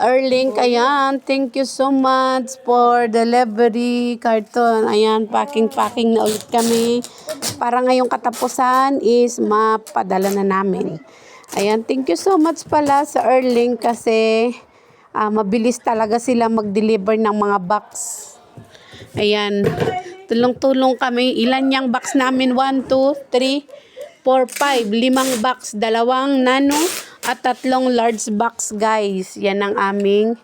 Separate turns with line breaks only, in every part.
Erlink, ayan. Thank you so much for delivery carton. Ayan, packing na ulit kami. Para ngayong katapusan is mapadala na namin. Ayan, thank you so much pala sa Erlink kasi mabilis talaga sila mag-deliver ng mga box. Ayan, tulong-tulong kami. Ilan yung box namin? 1, 2, 3, 4, 5. 5 box, 2 nano at 3 large box, guys. Yan ang aming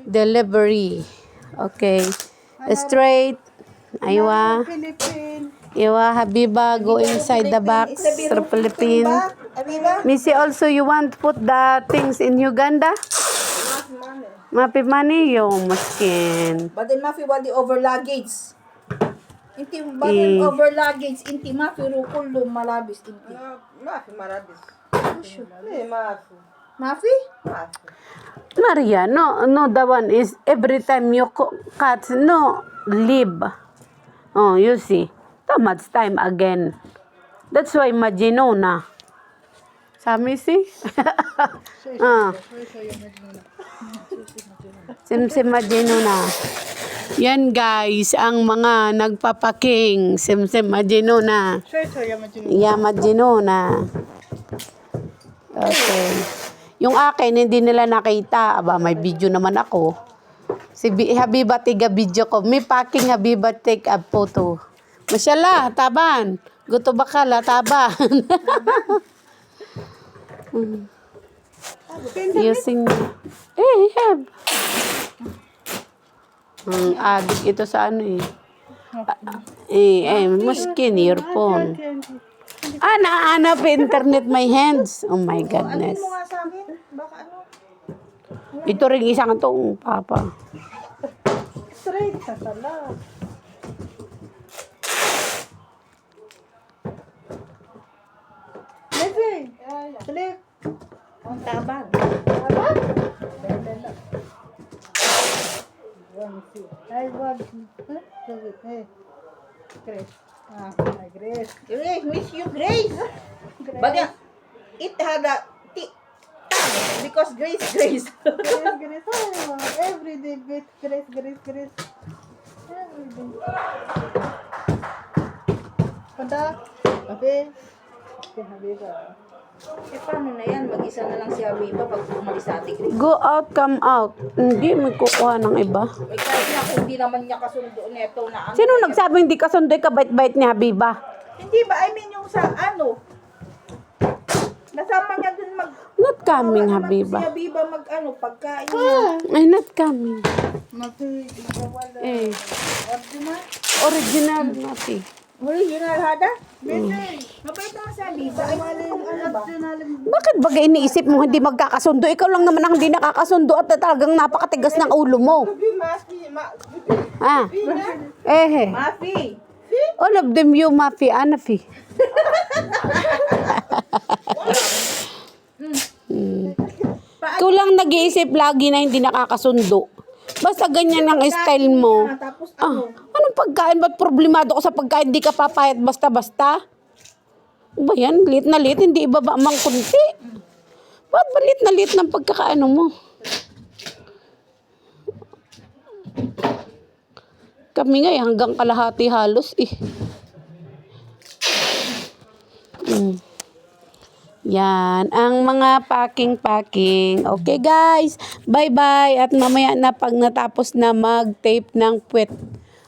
delivery. Okay. Straight. Aywa. Iwa, Habiba, go inside the box. Sa Philippine. Missy, also you want to put the things in Uganda? Mapi money yung maskin.
But then mafi wali over luggage. Inti baden over luggage inti mafi rukulo malabis inti.
Mafi marabis.
Mafi?
Maria, no, the one is every time you cut, no, leave. Oh, you see. Too much time again. That's why Magino na. Sami si? Simsim Magino na. Yan guys, ang mga nagpapaking. Simsim Magino na. Yeah, Magino na. Okay. Yung akin, hindi nila nakita. Aba, may video naman ako. Si Habiba, tiga video ko. May packing, Habiba, take a photo. Masyala, taban. Gusto ba ka, taban. Using, have. Adik ito sa ano muskin, earphone. Naanap internet my hands. Oh my goodness.
Ano mo nga sa amin? Baka ano?
Ito rin isang itong papa.
Straight sa sala. Listen. Click. Ang tabag. Tabag? Ay, wag. Grace. Grace. Grace, miss you, Grace. Bagay, it had a because Grace. Grace. Oh, every day, Grace. Every day. Punta, Habiba. Paano na yan? Mag-isa na lang si Habiba pag umalis sa ating Grace.
Go out, come out. Hindi, may kukuha ng iba.
May kahit na kung hindi naman niya kasundo neto na ano.
Sino nagsabi hindi kasundoy ka bait-bait ni Habiba?
Hindi ba? I mean yung sa ano? Nasama niya dun mag...
Not coming, Habiba.
Si Habiba mag ano, pagkain niya.
Ay, not coming.
Magkawala. Original?
Original, Mati.
Original hada? Mabait naman si Habiba.
Bakit bagay iniisip mo hindi magkakasundo? Ikaw lang naman ang hindi nakakasundo at talagang napakatigas ng ulo mo.
Mafi.
All of them you, Mafi, Anafi. Ikaw lang nag-iisip lagi na hindi nakakasundo. Basta ganyan ang style mo.
Tapos ano?
Anong pagkain? Ba't problemado ko sa pagkain? Di ka papayat basta-basta? Ba yan? Lit na lit? Hindi ibaba mang kunti? Ba't ba lit na lit ng pagkakaano mo? Kami nga hanggang kalahati halos Yan, ang mga packing. Okay guys, bye-bye. At mamaya na pag natapos na mag-tape ng puwet.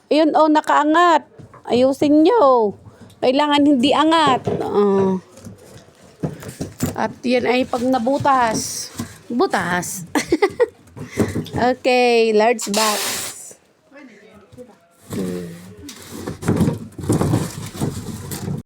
Ayun, nakaangat. Ayusin nyo. Kailangan hindi angat. At yan ay pag nabutas. Butas. Okay, large box.